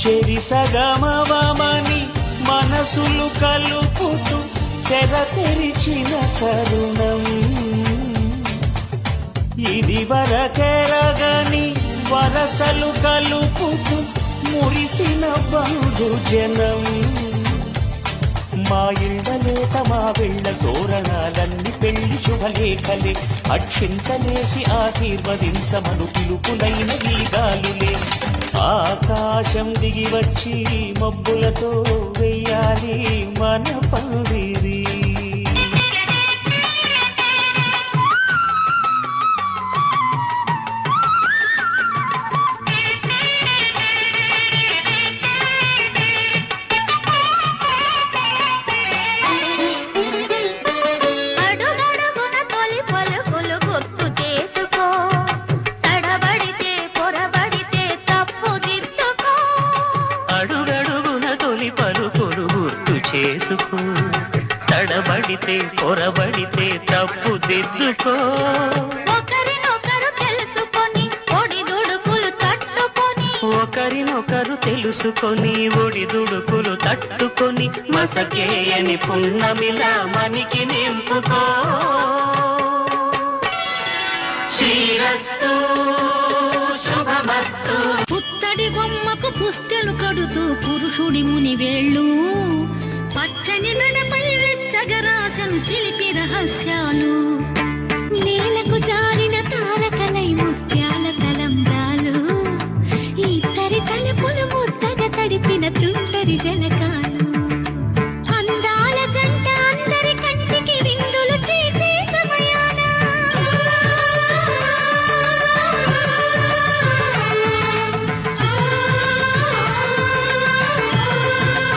చెరి సగమవమని మనసులు కలుపుతూ తెర తెరిచిన తరుణం ఇది వరకెరగని వరసలు కలుపుతూ మురిసిన బంధుజనం మా ఇళ్ళలేత మా వెళ్ళ తోరణాలన్నీ పెళ్లి శుభలేఖలే అక్షింతలేసి ఆశీర్వదించమను పిలుపులైన ఈ గాలులే ఆకాశం దిగి వచ్చి మబ్బులతో వెయ్యాలి మన పందిరి చేసుకో తడబడితే పొరబడితే తప్పు దిద్దుకో ఒకరినొకరు తెలుసుకొని ఒడిదుడుకులు తట్టుకొని మసకేయని పున్నమిలా మనికి నింపుకో శ్రీరస్తు శుభమస్తు పుత్తడి బొమ్మకు పుస్తెలు కడుతూ పురుషుడి ముని వేళ్ళు పచ్చని మెడపై వెచ్చగరాసను చిలిపి రహస్యాలు